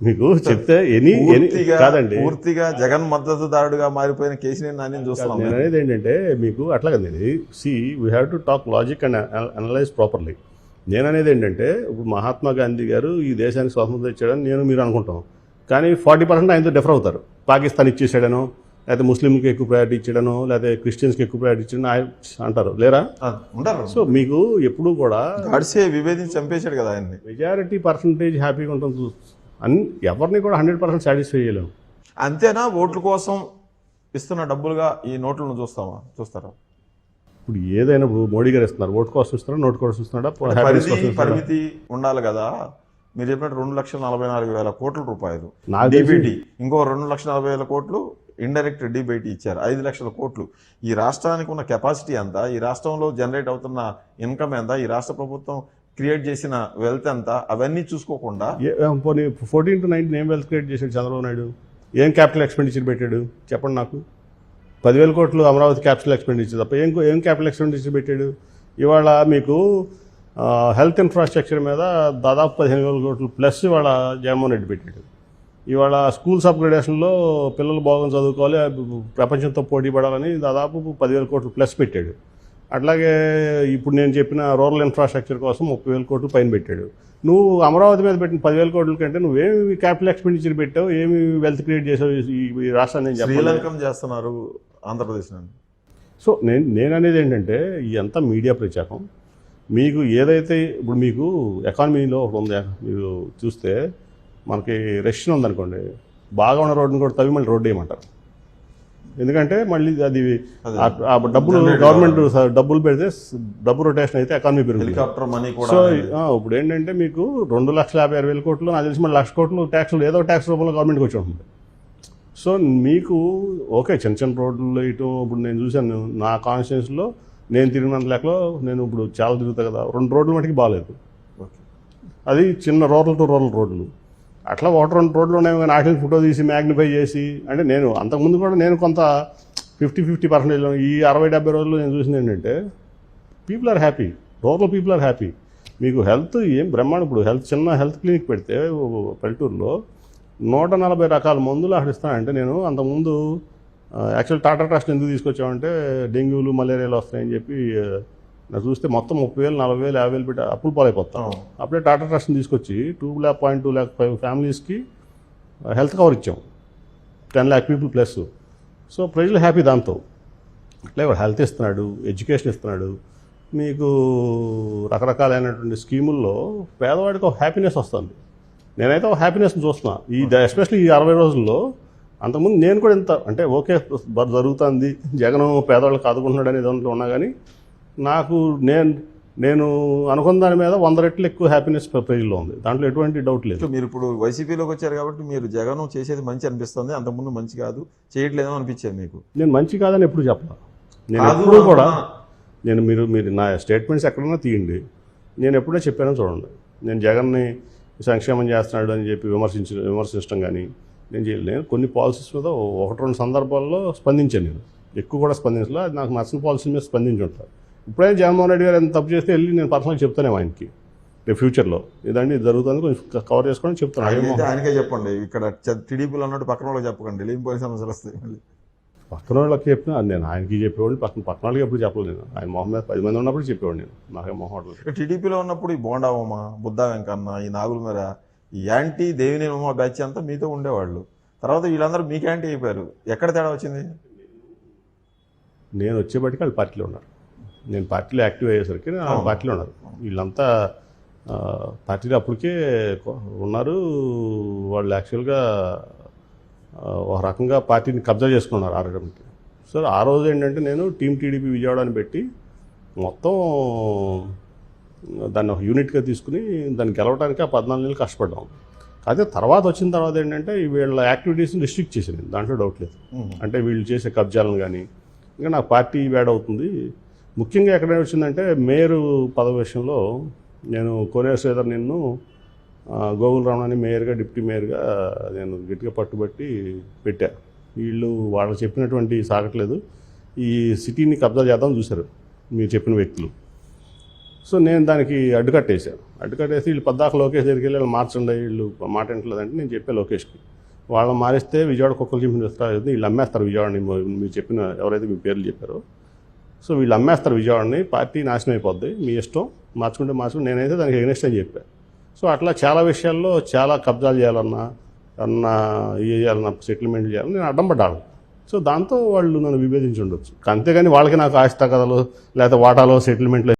మీకు చెప్తే కాదండి, పూర్తిగా జగన్ మద్దతుదారుడుగా మారిపోయిన కేసీఆర్ నాని చూస్తున్నాం. నేను అనేది ఏంటంటే మీకు అట్లా కదండి, we have to talk logic and analyse properly. నేను అనేది ఏంటంటే ఇప్పుడు మహాత్మా గాంధీ గారు ఈ దేశానికి స్వాతంత్రం ఇచ్చాడని మీరు అనుకుంటాం, కానీ 40% ఆయనతో డిఫర్ అవుతారు. పాకిస్తాన్ ఇచ్చేసాడనో, లేకపోతే ముస్లింకి ఎక్కువ ప్రయారిటీ ఇచ్చాడనో, లేకపోతే క్రిస్టియన్స్కి ఎక్కువ ప్రయారిటీ ఇచ్చాడనో అంటారు, లేరా? ఉంటారు. సో మీకు ఎప్పుడు కూడా విభేదించి చంపేశాడు కదా ఆయన్ని. మెజారిటీ పర్సంటేజ్ హ్యాపీగా ఉంటుంది, ఎవరిని కూడా 100% సాటిస్ఫై చేయలేము. అంతేనా? ఓట్ల కోసం ఇస్తున్న డబ్బులుగా ఈ నోట్లను చూస్తారా? ఇప్పుడు ఏదైనా మోడీ గారు ఇస్తున్నారు, ఓటు కోసం ఇస్తున్నారా, నోటు కోసం ఇస్తున్నాడా? పరిమితి ఉండాలి కదా. మీరు చెప్పినట్టు 2,44,000 కోట్ల రూపాయలు నాకు డిబిటీ, ఇంకో 2,40,000 కోట్లు ఇండైరెక్ట్ డిబిటీ ఇచ్చారు, 5 లక్షల కోట్లు. ఈ రాష్ట్రానికి ఉన్న కెపాసిటీ ఎంత, ఈ రాష్ట్రంలో జనరేట్ అవుతున్న ఇన్కమ్ ఎంత, ఈ రాష్ట్ర ప్రభుత్వం క్రియేట్ చేసిన వెల్త్ ఎంత, అవన్నీ చూసుకోకుండా 14 to 19 ఏం వెల్త్ క్రియేట్ చేశాడు చంద్రబాబు నాయుడు? ఏం క్యాపిటల్ ఎక్స్పెండిచర్ పెట్టాడు చెప్పండి నాకు? 10,000 కోట్లు అమరావతి క్యాపిటల్ ఎక్స్పెండిచర్ తప్ప ఏం క్యాపిటల్ ఎక్స్పెండిచర్ పెట్టాడు? ఇవాళ మీకు హెల్త్ ఇన్ఫ్రాస్ట్రక్చర్ మీద దాదాపు 15,000 కోట్లు ప్లస్ ఇవాళ జగన్మోహన్ రెడ్డి పెట్టాడు. ఇవాళ స్కూల్స్ అప్గ్రేడేషన్లో పిల్లలు బాగా చదువుకోవాలి, ప్రపంచంతో పోటీ పడాలని దాదాపు 10,000 కోట్లు ప్లస్ పెట్టాడు. అట్లాగే ఇప్పుడు నేను చెప్పిన రూరల్ ఇన్ఫ్రాస్ట్రక్చర్ కోసం 30,000 కోట్లు పైన పెట్టాడు. నువ్వు అమరావతి మీద పెట్టిన 10,000 కోట్ల కంటే నువ్వేమి క్యాపిటల్ ఎక్స్పెండిచర్ పెట్టావు, ఏమి వెల్త్ క్రియేట్ చేసావు ఈ రాష్ట్రాన్ని? శ్రీలంకం చేస్తున్నారు ఆంధ్రప్రదేశ్ నుండి. సో నేను అనేది ఏంటంటే ఇదంతా మీడియా ప్రచారం. మీకు ఏదైతే ఇప్పుడు మీకు ఎకానమీలో ఉంది, మీరు చూస్తే మనకి రెషన్ ఉందనుకోండి, బాగా ఉన్న రోడ్డుని కూడా తవ్వి మళ్ళీ రోడ్డు వేయమంటారు. ఎందుకంటే మళ్ళీ అది డబ్బులు గవర్నమెంట్ డబ్బులు పెడితే డబ్బు రొటేషన్ అయితే ఎకానమీ పెరుగుతుంది. సో ఇప్పుడు ఏంటంటే మీకు 2,56,000 కోట్లు, నాకు తెలిసి మళ్ళీ 1,00,000 కోట్లు ట్యాక్స్లు ఏదో ట్యాక్స్ రూపంలో గవర్నమెంట్కి వచ్చి ఉంటుంది. సో మీకు ఓకే చిన్న చిన్న రోడ్లు ఇటు ఇప్పుడు నేను చూశాను నా కాన్స్టిట్యూన్సీలో, నేను తిరిగినంత లెక్కలో నేను ఇప్పుడు చాలా తిరుగుతా కదా, 2 రోడ్లు మటుకు బాగాలేదు. అది చిన్న రూరల్ టు రూరల్ రోడ్లు. అట్లా 1-2 రోడ్లు ఉన్నాయి కానీ వాటిని ఫోటో తీసి మ్యాగ్నిఫై చేసి, అంటే నేను అంతకుముందు కూడా నేను కొంత 50% ఈ 60-70 రోజుల్లో నేను చూసింది ఏంటంటే people are happy, rural people are happy. మీకు హెల్త్ ఏం బ్రహ్మాండం. ఇప్పుడు చిన్న హెల్త్ క్లినిక్ పెడితే పల్లెటూరులో 140 రకాల మందులు అక్కడ ఇస్తానంటే, నేను అంతకుముందు యాక్చువల్ టాటా ట్రస్ట్ ఎందుకు తీసుకొచ్చామంటే డెంగ్యూలు మలేరియాలు వస్తాయని చెప్పి నాకు చూస్తే మొత్తం 30,000, 40,000, 50,000 పెట్టి అప్పులు పాలైపోతాం. అప్పుడే టాటా ట్రస్ట్ని తీసుకొచ్చి 2.2 lakh ఫ్యామిలీస్కి హెల్త్ కవర్ ఇచ్చాం, 10 lakh పీపుల్ ప్లస్. సో ప్రజలు హ్యాపీ దాంతో. అట్లా హెల్త్ ఇస్తున్నాడు, ఎడ్యుకేషన్ ఇస్తున్నాడు, మీకు రకరకాలైనటువంటి స్కీముల్లో పేదవాడికి ఒక హ్యాపీనెస్ వస్తుంది. నేనైతే ఒక హ్యాపీనెస్ని చూస్తున్నా ఎస్పెషల్లీ ఈ 60 రోజుల్లో. అంతకుముందు నేను కూడా ఇంత అంటే ఓకే జరుగుతుంది, జగన్ పేదవాళ్ళకి ఆదుకుంటున్నాడు అనే దాంట్లో ఉన్నా, కానీ నాకు నేను అనుకున్న దాని మీద 100 రెట్లు ఎక్కువ హ్యాపీనెస్ ప్రజల్లో ఉంది, దాంట్లో ఎటువంటి డౌట్ లేదు. మీరు ఇప్పుడు వైసీపీలోకి వచ్చారు కాబట్టి మీరు జగన్ చేసేది మంచి అనిపిస్తుంది, అంతకుముందు మంచి కాదు చేయట్లేదో అనిపించేది మీకు? నేను మంచి కాదని ఎప్పుడు చెప్పాను. నేను ఎప్పుడు కూడా మీరు నా స్టేట్మెంట్స్ ఎక్కడన్నా తీయండి, నేను ఎప్పుడో చెప్పానో చూడండి. నేను జగన్ని సంక్షేమం చేస్తున్నాడు అని చెప్పి విమర్శించడం కానీ నేను చేయలేదు. నేను కొన్ని పాలసీస్ మీద 1-2 సందర్భాల్లో స్పందించాను. నేను ఎక్కువ కూడా స్పందించలే, అది నాకు నచ్చిన పాలసీ మీద స్పందించి ఉంటాను. ఇప్పుడైనా జగన్మోహన్ రెడ్డి గారు ఎంత తప్పు చేస్తే వెళ్ళి నేను పర్సనల్గా చెప్తానే ఆయనకి, రేపు ఫ్యూచర్లో ఇదండి ఇది జరుగుతుంది కొంచెం కవర్ చేసుకొని చెప్తాను. ఆయనకే చెప్పండి, ఇక్కడ టీడీపీలో ఉన్నట్టు పక్కన వాళ్ళకి చెప్పకండి, లేనిపోయిన సమస్యలు వస్తాయి. పక్కన వాళ్ళకి చెప్పినా నేను ఆయనకి చెప్పేవాడిని, పక్కన వాళ్ళకి ఎప్పుడు చెప్పలేదు. నేను ఆయన మొహం మీద 10 మంది ఉన్నప్పుడు చెప్పేవాడు, నేను నాకే మొహం. టీడీపీలో ఉన్నప్పుడు ఈ బోండావమ్మ, బుద్ధా వెంకన్న, ఈ నాగుల మీద ఈ యాంటీ దేవినేని ఉమా బ్యాచ్ అంతా మీతో ఉండేవాళ్ళు. తర్వాత వీళ్ళందరూ మీకు యాంటీ అయిపోయారు. ఎక్కడ తేడా వచ్చింది? నేను వచ్చేప్పటికి వాళ్ళు పార్టీలో ఉన్నారు, నేను పార్టీలో యాక్టివ్ అయ్యేసరికి పార్టీలో ఉన్నారు. వీళ్ళంతా పార్టీలో అప్పటికే ఉన్నారు. వాళ్ళు యాక్చువల్గా ఒక రకంగా పార్టీని కబ్జా చేసుకున్నారు ఆరడానికి. సో ఆ రోజు ఏంటంటే నేను టీమ్ టీడీపీ విజయవాడని పెట్టి మొత్తం దాన్ని ఒక యూనిట్గా తీసుకుని దాన్ని గెలవడానికి ఆ 14 నెలలు కష్టపడ్డాం. అదే తర్వాత వచ్చిన తర్వాత ఏంటంటే వీళ్ళ యాక్టివిటీస్ని రిస్ట్రిక్ట్ చేసింది, దాంట్లో డౌట్ లేదు. అంటే వీళ్ళు చేసే కబ్జాలను కానీ ఇంకా నాకు పార్టీ వేడ్ అవుతుంది. ముఖ్యంగా ఎక్కడైనా వచ్చిందంటే మేయర్ పదవి విషయంలో నేను కోనేరు శ్రీధర్ నిన్ను గోగుల రమణని మేయర్గా డిప్యూటీ మేయర్గా నేను గట్టిగా పట్టుబట్టి పెట్టా. వీళ్ళు వాళ్ళు చెప్పినటువంటి సాగట్లేదు, ఈ సిటీని కబ్జా చేద్దామని చూశారు మీరు చెప్పిన వ్యక్తులు. సో నేను దానికి అడ్డుకట్టేసి వీళ్ళు పద్దాక లోకేష్ దగ్గరికి వెళ్ళి వీళ్ళు మార్చండి, వీళ్ళు మాట వింటలేదంటే నేను చెప్పే లోకేష్కి వాళ్ళని మారిస్తే విజయవాడ కుక్కలు చింపిన వస్తారు, వీళ్ళు అమ్మేస్తారు విజయవాడని. మీరు చెప్పిన ఎవరైతే మీ పేర్లు చెప్పారో సో వీళ్ళు అమ్మేస్తారు విజయవాడని, పార్టీ నాశనం అయిపోద్ది, మీ ఇష్టం, మార్చుకుంటే నేనైతే దానికి ఎగ్నెస్ట్ అని చెప్పాను. సో అట్లా చాలా విషయాల్లో చాలా కబ్జాలు చేయాలన్నా చేయాలన్నా సెటిల్మెంట్ చేయాలని నేను అడ్డం పడ్డాను. సో దాంతో వాళ్ళు నన్ను విభేదించి ఉండొచ్చు, అంతేగాని వాళ్ళకి నాకు ఆస్తి తగదలు లేకపోతే వాటాలో సెటిల్మెంట్లో